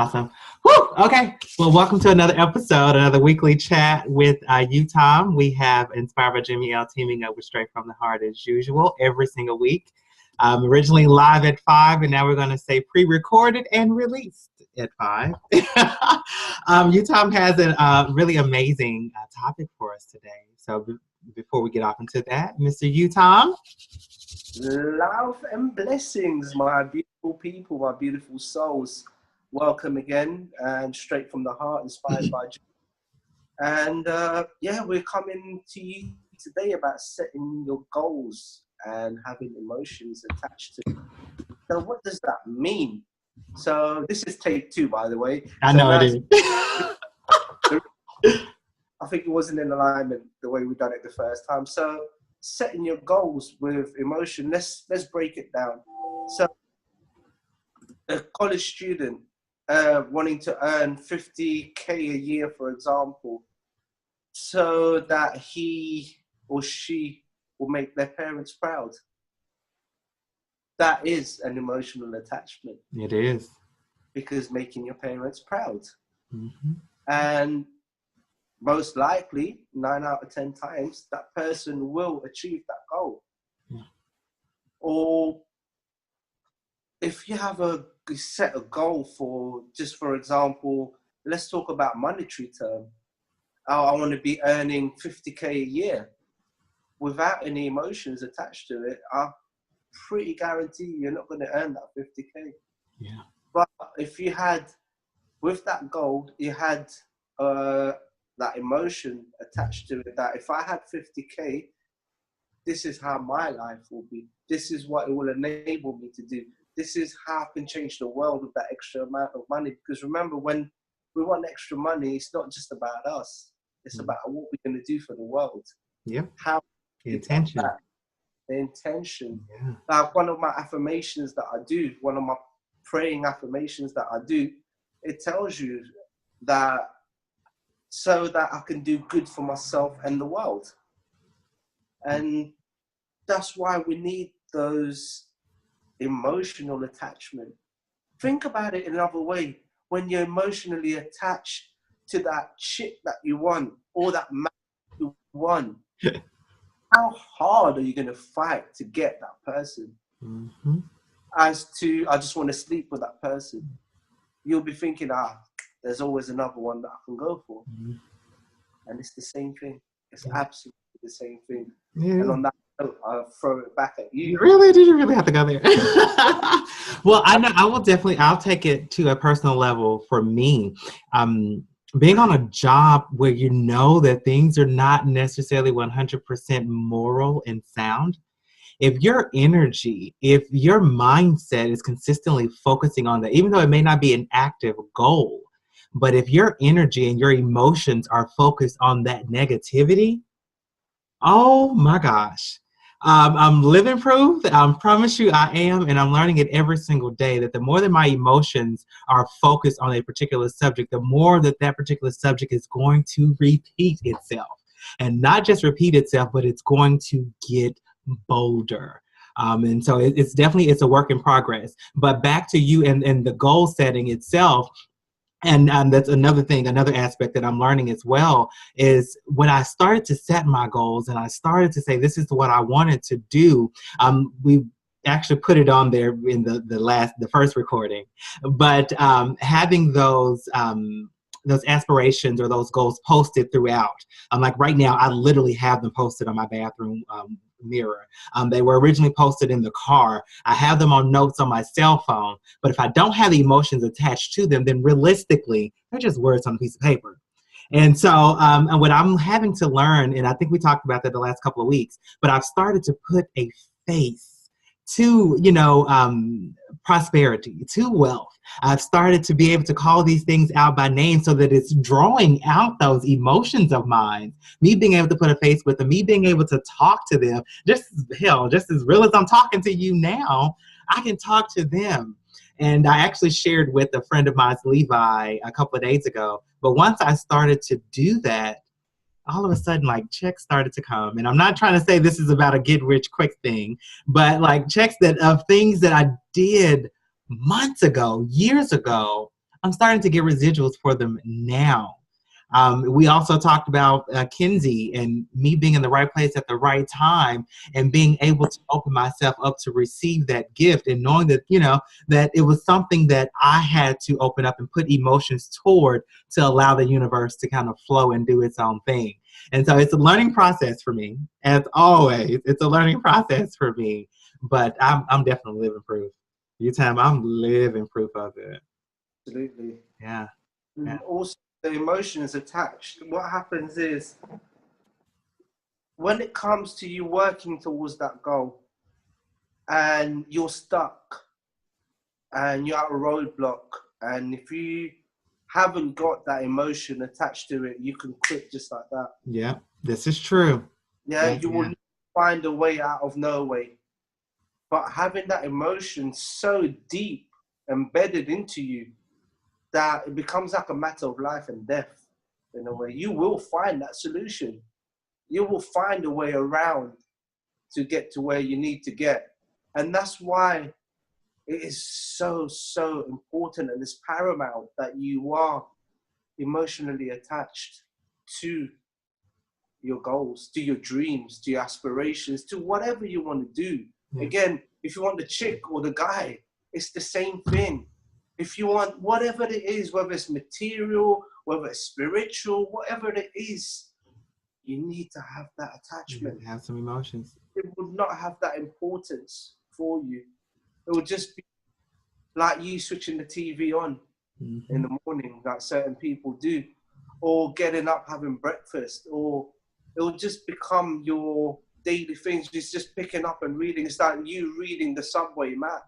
Awesome. Woo! Okay. Well, welcome to another episode, another weekly chat with Uttam. We have Inspired by Jimmy L teaming up with Straight from the Heart as usual every single week. Originally live at 5, and now we're going to say pre-recorded and released at 5. Uttam has a really amazing topic for us today. So before we get off into that, Mr. Uttam. Love and blessings, my beautiful people, my beautiful souls. Welcome again, and Straight from the Heart, inspired by Jimmy. And we're coming to you today about setting your goals and having emotions attached to it. So what does that mean? So this is take 2, by the way. I know it is. I think it wasn't in alignment the way we done it the first time. So setting your goals with emotion, let's break it down. So a college student wanting to earn 50K a year, for example, so that he or she will make their parents proud. That is an emotional attachment. It is. Because making your parents proud. Mm-hmm. And most likely, 9 out of 10 times, that person will achieve that goal. Yeah. Or if you have set a goal for, just for example, let's talk about monetary term. I want to be earning 50K a year. Without any emotions attached to it, I pretty guarantee you're not going to earn that 50K. Yeah. But if you had, with that goal, you had that emotion attached to it, that if I had 50K, this is how my life will be. This is what it will enable me to do. This is how I can change the world with that extra amount of money. Because remember, when we want extra money, it's not just about us. It's about what we're going to do for the world. Yeah. How the intention. The intention. Yeah. Like one of my affirmations that I do, one of my praying affirmations that I do, it tells you that so that I can do good for myself and the world. And that's why we need those emotional attachment. Think about it another way. When you're emotionally attached to that chick that you want, or that man you want, how hard are you going to fight to get that person? Mm-hmm. As to, I just want to sleep with that person. You'll be thinking, there's always another one that I can go for. Mm-hmm. And it's the same thing. It's absolutely the same thing. Yeah. And on that note, I'll throw it back at you. Really? Did you really have to go there? Well, I know I'll take it to a personal level for me. Being on a job where you know that things are not necessarily 100% moral and sound, if your energy, if your mindset is consistently focusing on that, even though it may not be an active goal, but if your energy and your emotions are focused on that negativity, oh my gosh. I'm living proof. I promise you I am, and I'm learning it every single day that the more that my emotions are focused on a particular subject, the more that that particular subject is going to repeat itself. And not just repeat itself, but it's going to get bolder. And so it's a work in progress. But back to you and the goal setting itself. And that's another thing, another aspect that I'm learning as well, is when I started to set my goals and I started to say, this is what I wanted to do. We actually put it on there in the first recording, but having those aspirations or those goals posted throughout. Like right now, I literally have them posted on my bathroom mirror. They were originally posted in the car. I have them on notes on my cell phone, but if I don't have the emotions attached to them, then realistically, they're just words on a piece of paper. And so and what I'm having to learn, and I think we talked about that the last couple of weeks, but I've started to put a face to, prosperity, to wealth. I've started to be able to call these things out by name so that it's drawing out those emotions of mine. Me being able to put a face with them, me being able to talk to them, just as real as I'm talking to you now, I can talk to them. And I actually shared with a friend of mine, Levi, a couple of days ago. But once I started to do that, all of a sudden, like, checks started to come. And I'm not trying to say this is about a get rich quick thing, but like checks of things that I did months ago, years ago, I'm starting to get residuals for them now. We also talked about Kinsey and me being in the right place at the right time and being able to open myself up to receive that gift and knowing that, that it was something that I had to open up and put emotions toward to allow the universe to kind of flow and do its own thing. And so it's a learning process for me. As always, it's a learning process for me, but I'm definitely living proof. Uttam, I'm living proof of it. Absolutely. Yeah. And also the emotions attached. What happens is when it comes to you working towards that goal and you're stuck and you're at a roadblock, and if you haven't got that emotion attached to it, you can quit just like that. Yeah, this is true. Yeah, you will find a way out of no way. But having that emotion so deep embedded into you that it becomes like a matter of life and death in a way, you will find that solution. You will find a way around to get to where you need to get. And that's why it is so, so important and it's paramount that you are emotionally attached to your goals, to your dreams, to your aspirations, to whatever you want to do. Again, if you want the chick or the guy, it's the same thing. If you want whatever it is, whether it's material, whether it's spiritual, whatever it is, you need to have that attachment. Have some emotions. It would not have that importance for you. It would just be like you switching the TV on in the morning, like certain people do, or getting up having breakfast, or it will just become your daily things. It's just picking up and reading. It's like you reading the subway map.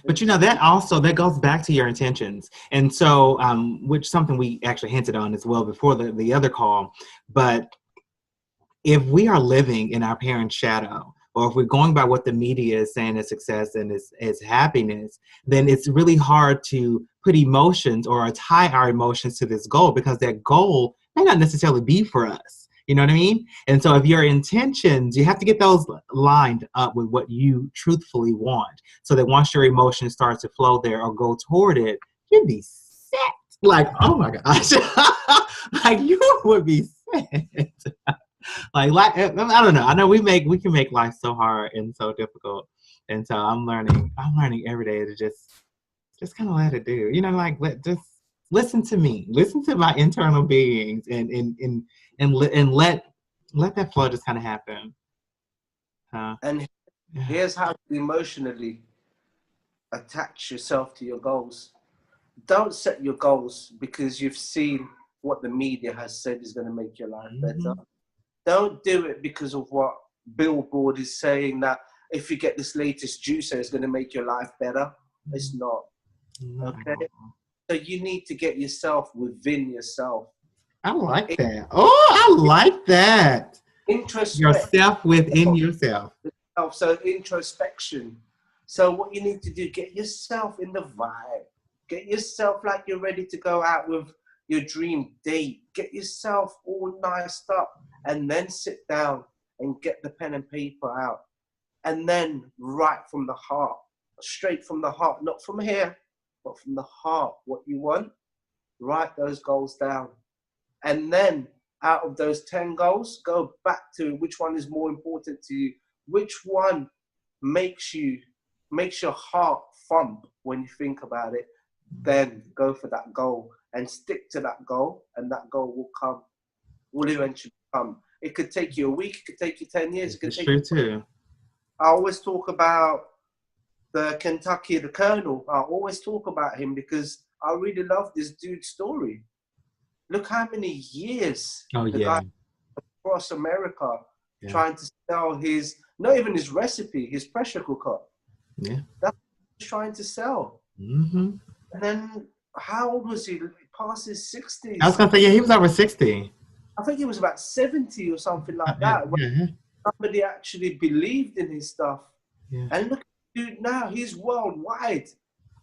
But that goes back to your intentions. And so, which something we actually hinted on as well before the other call. But if we are living in our parents' shadow, or if we're going by what the media is saying is success and is happiness, then it's really hard to put emotions or tie our emotions to this goal, because that goal may not necessarily be for us. You know what I mean? And so if your intentions, you have to get those lined up with what you truthfully want, so that once your emotions start to flow there or go toward it, you'd be set. Like, oh my gosh. Like, you would be set. I don't know. I know we can make life so hard and so difficult. And so I'm learning every day to just kind of let it do. Just listen to me, listen to my internal beings, and let that flow just kind of happen. And here's how to emotionally attach yourself to your goals. Don't set your goals because you've seen what the media has said is going to make your life better. Don't do it because of what Billboard is saying, that if you get this latest juicer, it's going to make your life better. It's not. Okay? So you need to get yourself within yourself. I like that. Oh, I like that. Yourself within yourself. So introspection. So what you need to do, get yourself in the vibe. Get yourself like you're ready to go out with your dream date. Get yourself all niced up, and then sit down and get the pen and paper out. And then write from the heart, straight from the heart, not from here, but from the heart, what you want. Write those goals down. And then out of those 10 goals, go back to which one is more important to you. Which one makes your heart thump when you think about it. Then go for that goal and stick to that goal, and that goal will eventually come. It could take you a week, it could take you 10 years. It could take you too. I always talk about the Colonel. I always talk about him because I really love this dude's story. Look how many years the guy across America trying to sell not even his recipe, his pressure cooker. Yeah. That's what he's trying to sell. And then, how old was he? Past his 60s. I was going to say, he was over 60. I think he was about 70 or something like that. When somebody actually believed in his stuff. Yeah. And look at the dude now, he's worldwide.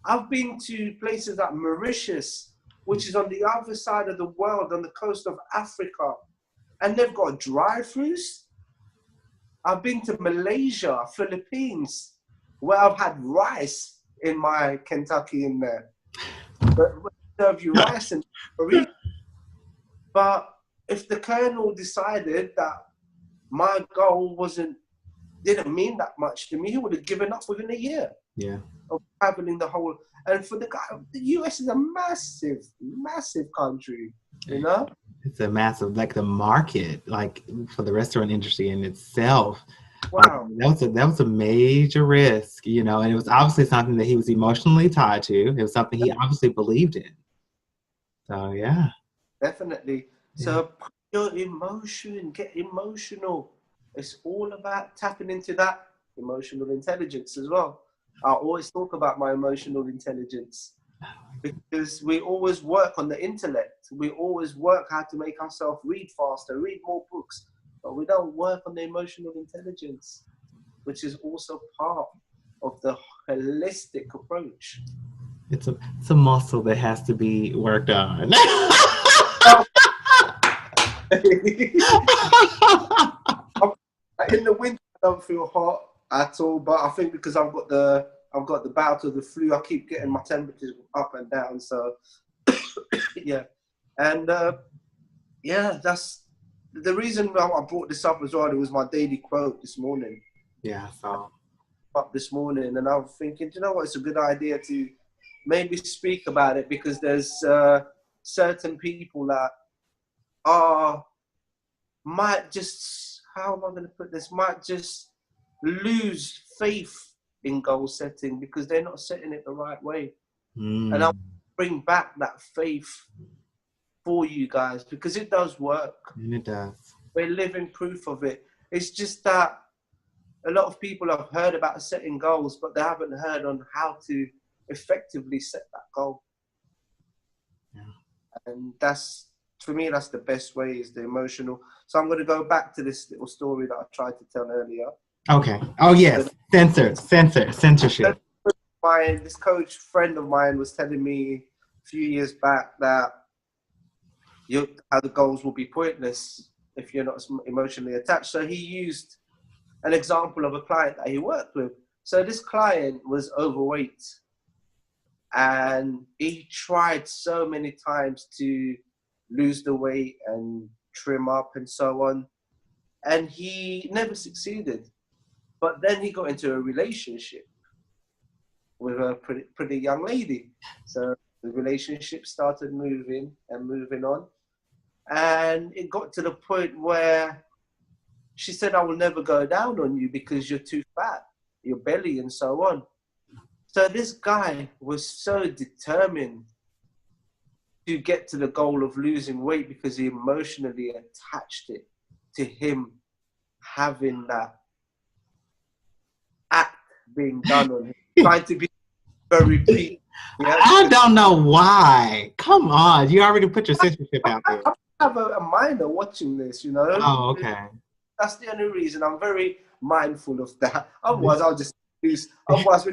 I've been to places like Mauritius, which is on the other side of the world, on the coast of Africa, and they've got drive-thrus. I've been to Malaysia, Philippines, where I've had rice in my Kentucky in there. serve you rice and curry. But if the colonel decided that my goal didn't mean that much to me, he would have given up within a year. Yeah. Of traveling the whole, and for the guy, the US is a massive, massive country, you know? It's a massive, like the market, like for the restaurant industry in itself. Wow. That was a major risk, you know, and it was obviously something that he was emotionally tied to. It was something he obviously believed in. So yeah. Definitely. So put your emotion, get emotional. It's all about tapping into that emotional intelligence as well. I always talk about my emotional intelligence because we always work on the intellect. We always work how to make ourselves read faster, read more books, but we don't work on the emotional intelligence, which is also part of the holistic approach. It's a muscle that has to be worked on. In the winter, I don't feel hot at all, but I think because I've got the bout of the flu, I keep getting my temperatures up and down. So yeah, and yeah, that's the reason I brought this up as well. It was my daily quote this morning. Yeah, so up this morning, and I was thinking, you know what, it's a good idea to maybe speak about it because there's certain people that might just, how am I going to put this, might just lose faith in goal setting because they're not setting it the right way. And I'll bring back that faith for you guys because it does work. And it does. We're living proof of it. It's just that a lot of people have heard about setting goals, but they haven't heard on how to effectively set that goal. Yeah. And that's, for me, that's the best way, is the emotional. So I'm going to go back to this little story that I tried to tell earlier. Okay. Oh yes. Censorship. This coach friend of mine was telling me a few years back that how the goals will be pointless if you're not emotionally attached. So he used an example of a client that he worked with. So this client was overweight and he tried so many times to lose the weight and trim up and so on. And he never succeeded. But then he got into a relationship with a pretty young lady. So the relationship started moving on. And it got to the point where she said, I will never go down on you because you're too fat, your belly and so on. So this guy was so determined to get to the goal of losing weight because he emotionally attached it to him having that act being done on him, trying to be very peak. Yeah? I don't know why. Come on, you already put your censorship out there. I have a minor watching this, you know. Oh, okay. That's the only reason. I'm very mindful of that. Otherwise, I'll just lose. Otherwise,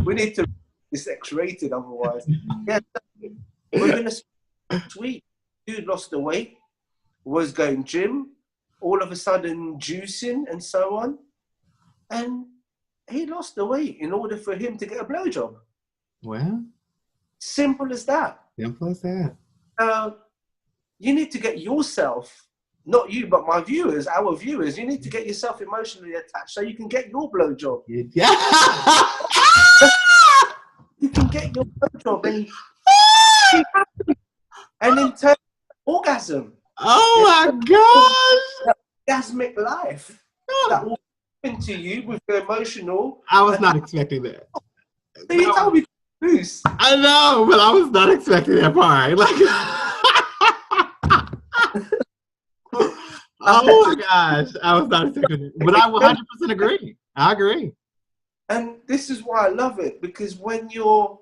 we need to this X-rated. Otherwise, yeah. Within a week, dude lost the weight, was going gym, all of a sudden juicing and so on, and he lost the weight in order for him to get a blowjob. Well, simple as that. Simple as that. You need to get yourself, not you, but my viewers, our viewers, you need to get yourself emotionally attached so you can get your blowjob. Yeah. You can get your blowjob and in turn, orgasm. Oh my gosh. Orgasmic life. That will happen to you with the emotional. I was not expecting that. So you told me to lose. I know, but I was not expecting that part. Like, oh my gosh, I was not expecting it. But I 100% agree. I agree. And this is why I love it, because when you're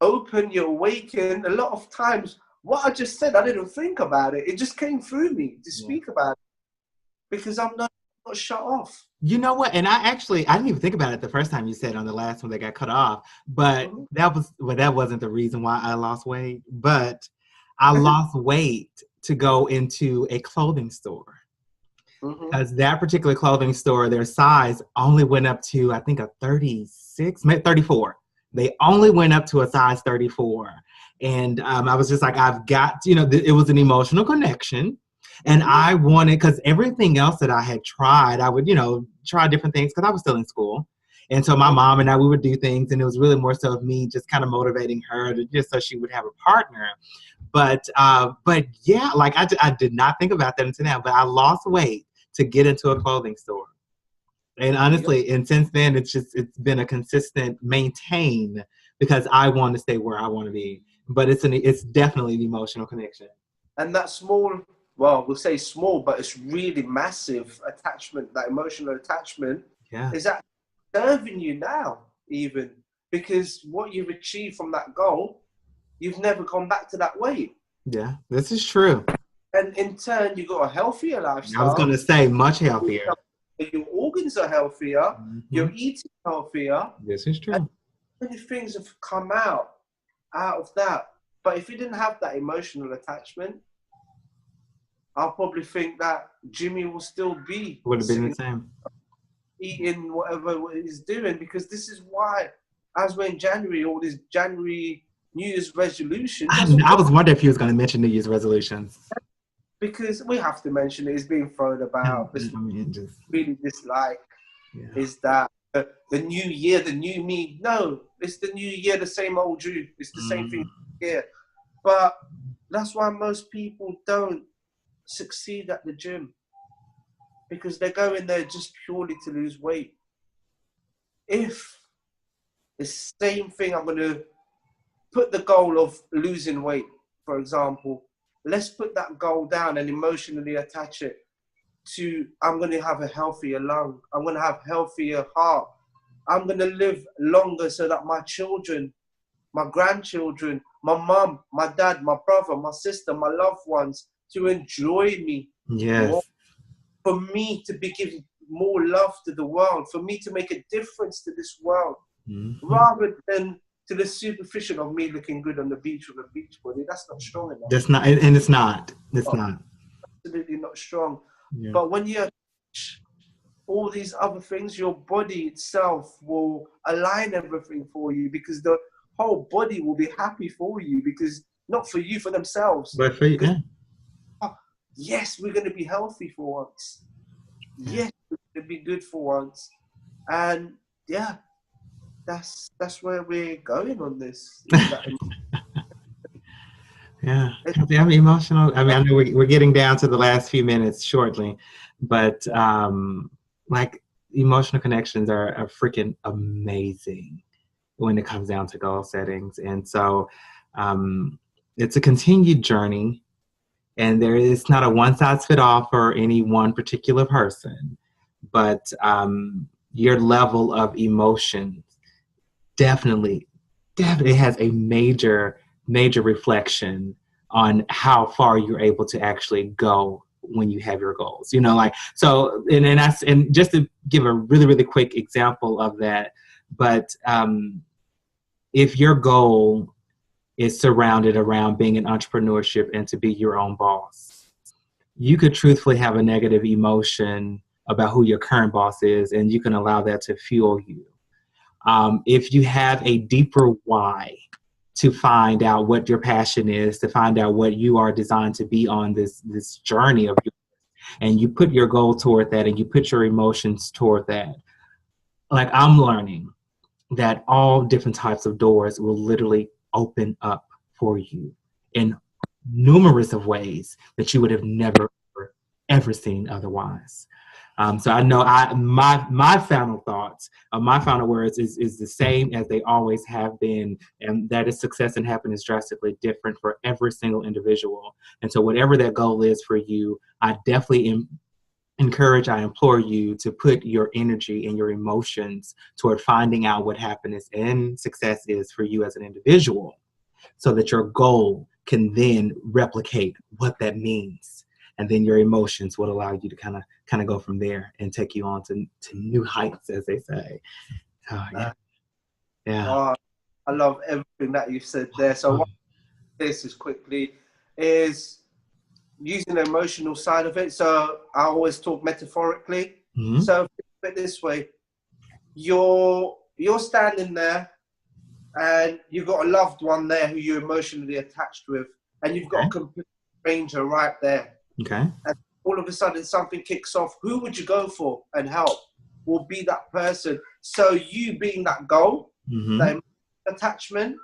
open, you're awakened, a lot of times, what I just said, I didn't think about it. It just came through me to speak about it because I'm not shut off. You know what? And I didn't even think about it the first time you said on the last one that got cut off. But that wasn't the reason why I lost weight. But I lost weight to go into a clothing store. Because that particular clothing store, their size only went up to, I think, a 36, maybe 34. They only went up to a size 34. And I was just like, I've got, it was an emotional connection. And I wanted, because everything else that I had tried, I would, try different things because I was still in school. And so my mom and I, we would do things, and it was really more so of me just kind of motivating her to just so she would have a partner. But yeah, like I did not think about that until now, but I lost weight to get into a clothing store. And honestly, and since then, it's been a consistent maintain because I want to stay where I want to be. But it's definitely an emotional connection. And that small, well, we'll say small, but it's really massive attachment, that emotional attachment, is that serving you now, even because what you've achieved from that goal, you've never gone back to that weight. Yeah, this is true. And in turn, you got a healthier lifestyle. I was going to say much healthier. Your organs are healthier. You're eating healthier. This is true. And many things have come out of that. But if you didn't have that emotional attachment, I'll probably think that Jimmy will still be would have been the same, eating whatever he's doing, because this is why, as we're in January, all these January New Year's resolutions. I was wondering if you was going to mention New Year's resolutions. Because we have to mention it. It's being thrown about. Really dislike is that the new year, the new me. No, it's the new year, the same old you. It's the same thing here. But that's why most people don't succeed at the gym, because they go in there just purely to lose weight. If the same thing, I'm going to put the goal of losing weight, for example. Let's put that goal down and emotionally attach it to, I'm going to have a healthier lung. I'm going to have healthier heart. I'm going to live longer so that my children, my grandchildren, my mom, my dad, my brother, my sister, my loved ones, to enjoy me. Yes. For me to be giving more love to the world, for me to make a difference to this world, rather than to the superficial of me looking good on the beach with a beach body. That's not strong enough. That's not, and it's not. It's not. Absolutely not strong. Yeah. But when you all these other things, your body itself will align everything for you, because the whole body will be happy for you, because not for you, for themselves. But for you, yeah. Yes, we're going to be healthy for once. Yes, we're going to be good for once. And yeah, that's where we're going on this. Yeah, I'm emotional. I mean, I know we're getting down to the last few minutes shortly, but like emotional connections are freaking amazing when it comes down to goal settings. And so it's a continued journey, and it's not a one size fits all for any one particular person, but your level of emotion definitely has a major reflection on how far you're able to actually go when you have your goals. So and just to give a really, really quick example of that, but if your goal is surrounded around being an entrepreneurship and to be your own boss, you could truthfully have a negative emotion about who your current boss is, and you can allow that to fuel you. If you have a deeper why to find out what your passion is, to find out what you are designed to be on this journey of yours, and you put your goal toward that and you put your emotions toward that, like I'm learning that all different types of doors will literally open up for you in numerous of ways that you would have never, ever seen otherwise. So I know my final thoughts, my final words is the same as they always have been, and that is success and happiness drastically different for every single individual. And so whatever that goal is for you, I definitely I implore you to put your energy and your emotions toward finding out what happiness and success is for you as an individual, so that your goal can then replicate what that means. And then your emotions would allow you to kind of go from there and take you on to new heights, as they say. Yeah. I love everything that you've said there. So what this is quickly is using the emotional side of it. So I always talk metaphorically. So think of it this way: you're standing there and you've got a loved one there who you're emotionally attached with, and you've got a complete stranger right there. Okay. And all of a sudden something kicks off. Who would you go for and help? Will be that person. So you being that goal, that attachment,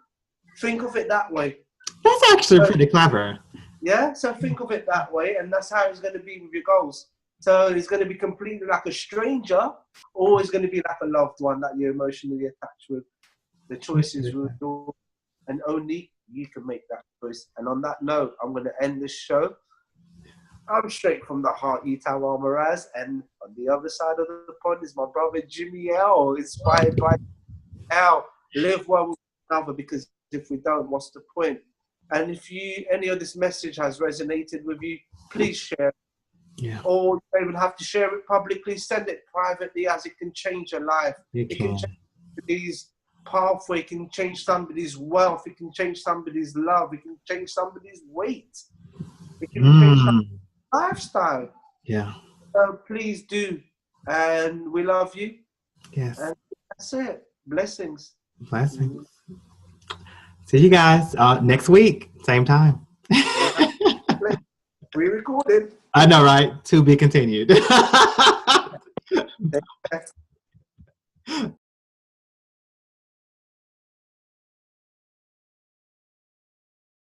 think of it that way. That's actually pretty clever. Yeah, so think of it that way, and that's how it's going to be with your goals. So it's going to be completely like a stranger, or it's going to be like a loved one that you're emotionally attached with. The choice is yours, and only you can make that choice. And on that note, I'm going to end this show. I'm straight from the heart, Uttam Almaraz, and on the other side of the pond is my brother Jimmy L, inspired by L. Live well with one another, because if we don't, what's the point? And if any of this message has resonated with you, please share it. Yeah. Or you don't even have to share it publicly. Send it privately, as it can change your life. It can change somebody's pathway. It can change somebody's wealth. It can change somebody's love. It can change somebody's weight. It can change somebody's lifestyle. Yeah. So please do. And we love you. Yes. And that's it. Blessings. Blessings. See you guys next week, same time. We recorded. I know, right? To be continued.